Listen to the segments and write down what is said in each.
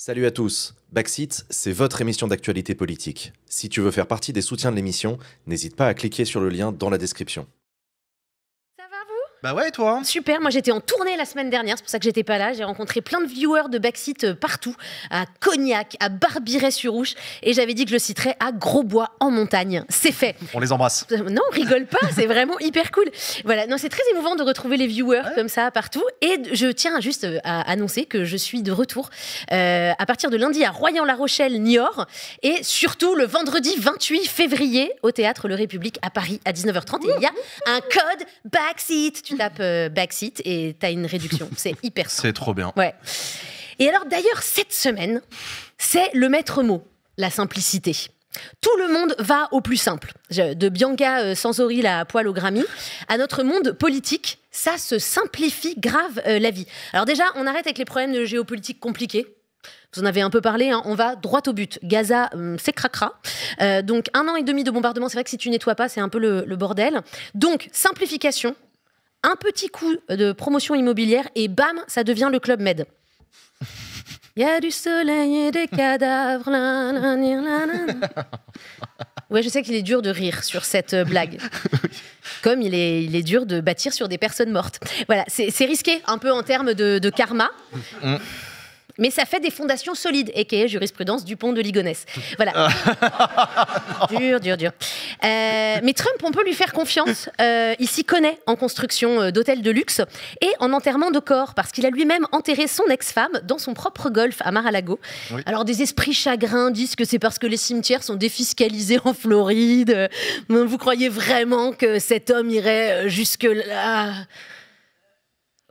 Salut à tous, Backseat, c'est votre émission d'actualité politique. Si tu veux faire partie des soutiens de l'émission, n'hésite pas à cliquer sur le lien dans la description. Ça va vous? Bah ouais, toi hein. Super, moi j'étais en tournée la semaine dernière, c'est pour ça que j'étais pas là. J'ai rencontré plein de viewers de Backseat partout, à Cognac, à Barbiret-sur-Ouche, et j'avais dit que je le citerais à Grosbois en montagne. C'est fait. On les embrasse. Non, rigole pas, c'est vraiment hyper cool. Voilà, non, c'est très émouvant de retrouver les viewers comme ça partout. Et je tiens juste à annoncer que je suis de retour à partir de lundi à Royan-la-Rochelle, Niort, et surtout le vendredi 28 février au théâtre Le République à Paris à 19h30. Et il y a un code Backseat. Tu tapes Backseat et t'as une réduction. C'est hyper simple. C'est trop bien. Ouais. Et alors d'ailleurs, cette semaine, c'est le maître mot, la simplicité. Tout le monde va au plus simple. De Bianca Sansori, la poêle au Grammy, à notre monde politique, ça se simplifie grave la vie. Alors déjà, on arrête avec les problèmes de géopolitique compliqués. Vous en avez un peu parlé, hein, on va droit au but. Gaza, c'est cracra. Donc 1 an et demi de bombardement, c'est vrai que si tu nettoies pas, c'est un peu le bordel. Donc simplification, un petit coup de promotion immobilière et bam, ça devient le Club Med. Il y a du soleil et des cadavres. Ouais, je sais qu'il est dur de rire sur cette blague. Comme il est dur de bâtir sur des personnes mortes. Voilà, c'est risqué un peu en termes de karma. Mais ça fait des fondations solides, a.k.a. jurisprudence Dupont de Ligonnès. Voilà. Dur. Mais Trump, on peut lui faire confiance. Il s'y connaît en construction d'hôtels de luxe et en enterrement de corps, parce qu'il a lui-même enterré son ex-femme dans son propre golf à Mar-a-Lago. Oui. Alors, des esprits chagrins disent que c'est parce que les cimetières sont défiscalisés en Floride. Vous croyez vraiment que cet homme irait jusque-là ?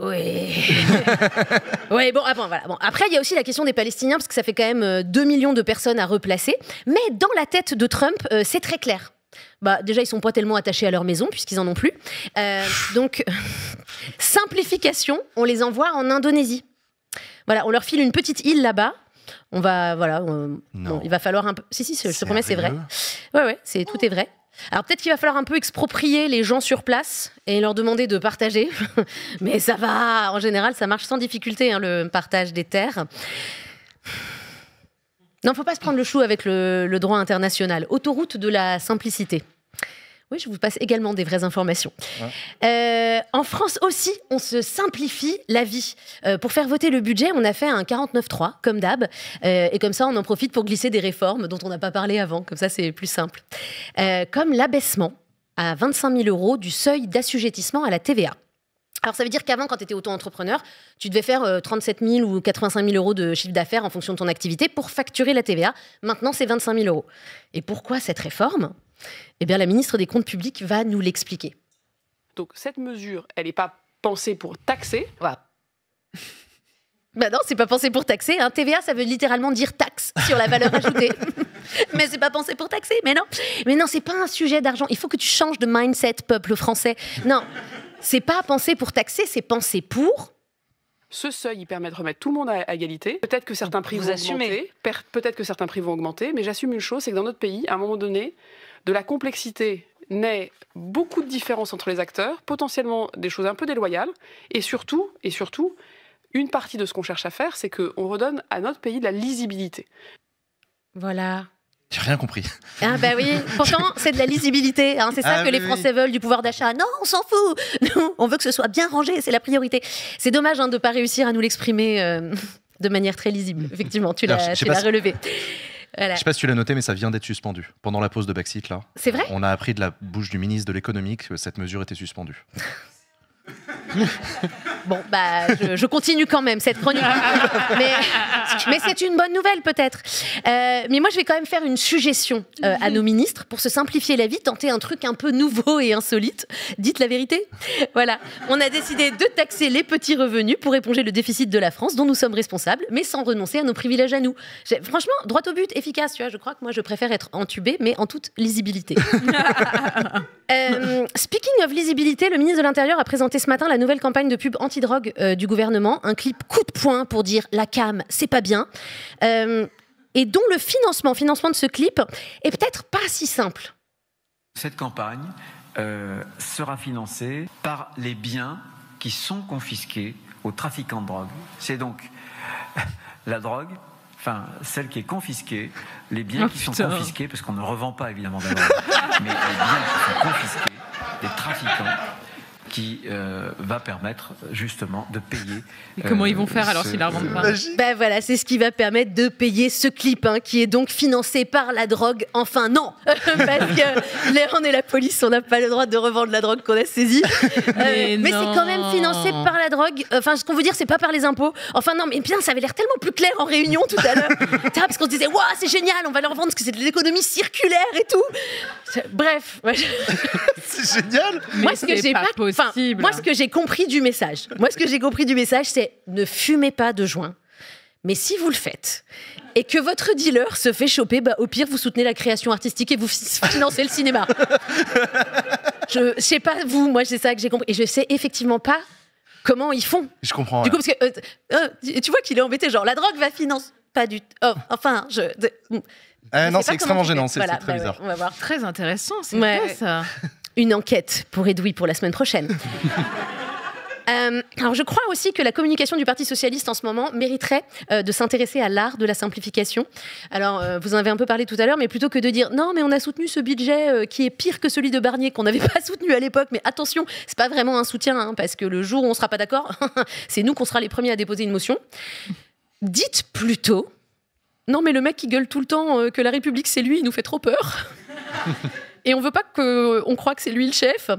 Oui. Ouais, bon, voilà. Bon, après, il y a aussi la question des Palestiniens, parce que ça fait quand même 2 millions de personnes à replacer. Mais dans la tête de Trump, c'est très clair. Bah, déjà, ils sont pas tellement attachés à leur maison, puisqu'ils en ont plus. Donc, simplification, on les envoie en Indonésie. Voilà, on leur file une petite île là-bas. On va, voilà, bon, il va falloir un peu... Si, je te promets, c'est vrai. Ouais, tout est vrai. Alors peut-être qu'il va falloir un peu exproprier les gens sur place et leur demander de partager. Mais ça va, en général, ça marche sans difficulté, hein, le partage des terres. Non, faut pas se prendre le chou avec le droit international. Autoroute de la simplicité. Oui, je vous passe également des vraies informations. Ouais. En France aussi, on se simplifie la vie. Pour faire voter le budget, on a fait un 49.3, comme d'hab. Et comme ça, on en profite pour glisser des réformes dont on n'a pas parlé avant. Comme ça, c'est plus simple. Comme l'abaissement à 25 000 € du seuil d'assujettissement à la TVA. Alors, ça veut dire qu'avant, quand tu étais auto-entrepreneur, tu devais faire 37 000 ou 85 000 € de chiffre d'affaires en fonction de ton activité pour facturer la TVA. Maintenant, c'est 25 000 €. Et pourquoi cette réforme ? Eh bien, la ministre des Comptes publics va nous l'expliquer. Donc, cette mesure, elle n'est pas pensée pour taxer. Voilà. Bah non, c'est pas pensé pour taxer. Hein. TVA, ça veut littéralement dire taxe sur la valeur ajoutée. Mais c'est pas pensé pour taxer. Mais non, c'est pas un sujet d'argent. Il faut que tu changes de mindset, peuple français. Non, c'est pas pensé pour taxer, c'est pensé pour... Ce seuil, il permet de remettre tout le monde à égalité. Peut-être que certains prix vont augmenter. Peut-être que certains prix vont augmenter. Mais j'assume une chose, c'est que dans notre pays, à un moment donné, de la complexité naît beaucoup de différences entre les acteurs, potentiellement des choses un peu déloyales, et surtout, une partie de ce qu'on cherche à faire, c'est qu'on redonne à notre pays de la lisibilité. Voilà. J'ai rien compris. Ah bah oui, pourtant c'est de la lisibilité, hein. C'est ça que les Français veulent, du pouvoir d'achat. Non, on s'en fout. Nous, on veut que ce soit bien rangé, c'est la priorité. C'est dommage de ne pas réussir à nous l'exprimer de manière très lisible. Effectivement, tu l'as relevé. Voilà. Je ne sais pas si tu l'as noté, mais ça vient d'être suspendu. Pendant la pause de Backseat, là. C'est vrai ? On a appris de la bouche du ministre de l'économie que cette mesure était suspendue. Bon, bah, je continue quand même cette chronique. mais c'est une bonne nouvelle, peut-être. Mais moi, je vais quand même faire une suggestion à nos ministres pour se simplifier la vie, tenter un truc un peu nouveau et insolite. Dites la vérité. Voilà. On a décidé de taxer les petits revenus pour éponger le déficit de la France, dont nous sommes responsables, mais sans renoncer à nos privilèges à nous. Franchement, droit au but, efficace. Tu vois, je crois que moi, je préfère être entubée, mais en toute lisibilité. Speaking of lisibilité, le ministre de l'Intérieur a présenté ce matin la nouvelle campagne de pub anti-drogue du gouvernement, un clip coup de poing pour dire la cam, c'est pas bien, et dont le financement de ce clip est peut-être pas si simple. Cette campagne sera financée par les biens qui sont confisqués aux trafiquants de drogue. C'est donc la drogue enfin celle qui est confisquée, les biens qui sont confisqués, parce qu'on ne revend pas évidemment de la drogue, mais les biens qui sont confisqués des trafiquants, qui va permettre justement de payer. Et comment ils vont faire alors s'ils la revendent pas? Ben voilà, c'est ce qui va permettre de payer ce clip, hein, qui est donc financé par la drogue. Enfin non, parce que là, on est la police, on n'a pas le droit de revendre la drogue qu'on a saisie. Mais c'est quand même financé par la drogue. Enfin, ce qu'on veut dire, c'est pas par les impôts. Enfin non, mais bien, ça avait l'air tellement plus clair en réunion tout à l'heure. Parce qu'on se disait, waouh, c'est génial, on va leur vendre parce que c'est de l'économie circulaire et tout. Bref. C'est génial. Moi, ce que j'ai pas possible. Moi, ce que j'ai compris du message, c'est ne fumez pas de joint. Mais si vous le faites et que votre dealer se fait choper, bah, au pire, vous soutenez la création artistique et vous financez le cinéma. Je sais pas vous, moi, c'est ça que j'ai compris. Et je sais effectivement pas comment ils font. Je comprends. Du coup, parce que tu vois qu'il est embêté, genre la drogue va financer. Pas du tout. Oh, enfin, non, c'est extrêmement gênant, c'est très bizarre. Ouais, on va voir. Très intéressant, c'est vrai ça. Une enquête pour Edoui pour la semaine prochaine. Alors je crois aussi que la communication du Parti Socialiste en ce moment mériterait de s'intéresser à l'art de la simplification. Alors vous en avez un peu parlé tout à l'heure, mais plutôt que de dire non mais on a soutenu ce budget qui est pire que celui de Barnier qu'on n'avait pas soutenu à l'époque, mais attention, c'est pas vraiment un soutien, hein, parce que le jour où on sera pas d'accord, c'est nous qu'on sera les premiers à déposer une motion. Dites plutôt non mais le mec qui gueule tout le temps que la République c'est lui, il nous fait trop peur. Et on veut pas qu'on croie que c'est lui le chef.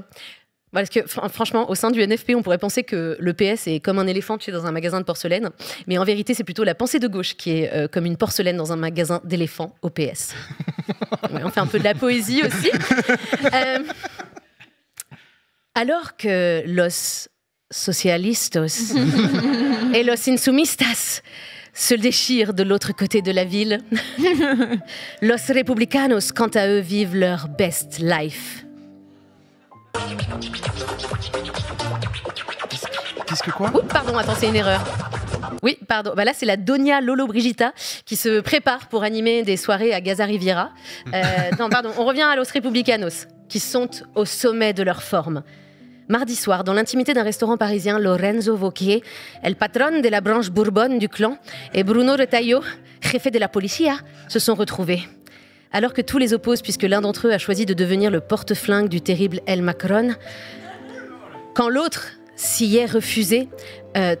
Parce que franchement, au sein du NFP, on pourrait penser que le PS est comme un éléphant dans un magasin de porcelaine. Mais en vérité, c'est plutôt la pensée de gauche qui est comme une porcelaine dans un magasin d'éléphants au PS. Ouais, on fait un peu de la poésie aussi. Alors que los socialistas et los insumistas se déchirent de l'autre côté de la ville, los republicanos, quant à eux, vivent leur best life. Qu'est-ce que quoi? Oups, pardon, attends, c'est une erreur. Oui, pardon. Bah là, c'est la Doña Lolo Brigida qui se prépare pour animer des soirées à Gaza Riviera. Non, pardon, on revient à Los Republicanos, qui sont au sommet de leur forme. Mardi soir, dans l'intimité d'un restaurant parisien, Lorenzo Wauquiez, el patron de la branche Bourbonne du clan, et Bruno Retailleau, jefe de la policía, se sont retrouvés. Alors que tous les opposent, puisque l'un d'entre eux a choisi de devenir le porte-flingue du terrible El Macron, quand l'autre s'y est refusé,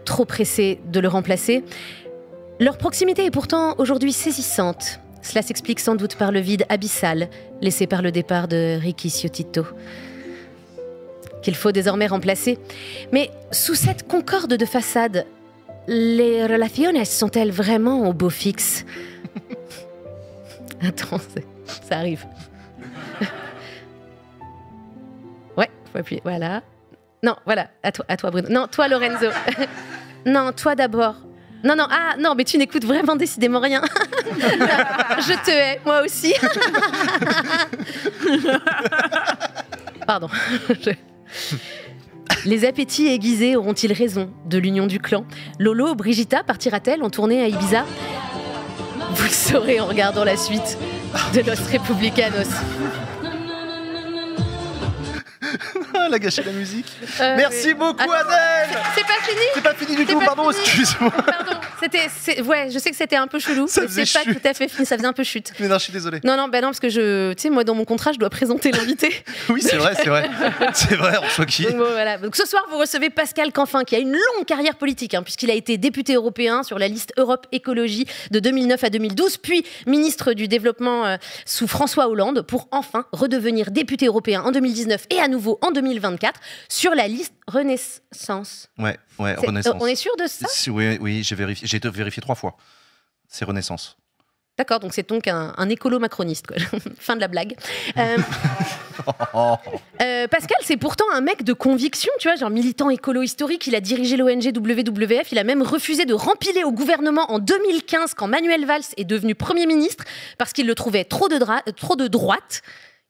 trop pressé de le remplacer, leur proximité est pourtant aujourd'hui saisissante. Cela s'explique sans doute par le vide abyssal laissé par le départ de Ricky Ciottito, qu'il faut désormais remplacer. Mais sous cette concorde de façade, les relaciones sont-elles vraiment au beau fixe? Attends, ça arrive. Ouais, faut appuyer. Voilà. Non, voilà. À toi, Bruno. Non, toi, Lorenzo. Non, toi d'abord. Non, mais tu n'écoutes vraiment décidément rien. Je te hais, moi aussi. Pardon. Les appétits aiguisés auront-ils raison de l'union du clan? Lolo Brigida partira-t-elle en tournée à Ibiza? Vous le saurez en regardant la suite de Los Republicanos. Elle a gâché la musique. Merci beaucoup, Adèle. C'est pas fini. C'est pas fini du tout, pardon, excuse-moi. Pardon, ouais, je sais que c'était un peu chelou, mais c'est pas tout à fait fini, ça faisait un peu chute. Mais non, je suis désolé. Non, parce que tu sais, moi, dans mon contrat, je dois présenter l'invité. Oui, c'est vrai. C'est vrai, on soit qui. Donc, voilà. Donc ce soir, vous recevez Pascal Canfin, qui a une longue carrière politique, hein, puisqu'il a été député européen sur la liste Europe Écologie de 2009 à 2012, puis ministre du Développement sous François Hollande, pour enfin redevenir député européen en 2019 et à nouveau en 2024 sur la liste Renaissance. Ouais, Renaissance. On est sûr de ça? Oui, j'ai vérifié. J'ai été vérifié 3 fois. C'est Renaissance. D'accord, donc c'est donc un écolo macroniste, quoi. Fin de la blague. Pascal, c'est pourtant un mec de conviction, tu vois, genre militant écolo historique. Il a dirigé l'ONG WWF. Il a même refusé de rempiler au gouvernement en 2015 quand Manuel Valls est devenu Premier ministre parce qu'il le trouvait trop de droite.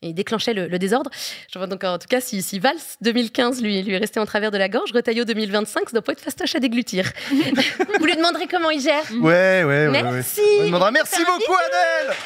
Et il déclenchait le désordre. Je vois donc en tout cas, si Valls 2015 lui est resté en travers de la gorge, Retailleau 2025, ça doit pas être fastoche à déglutir. Vous lui demanderez comment il gère. Ouais. Merci. On lui demandera merci beaucoup, Adèle.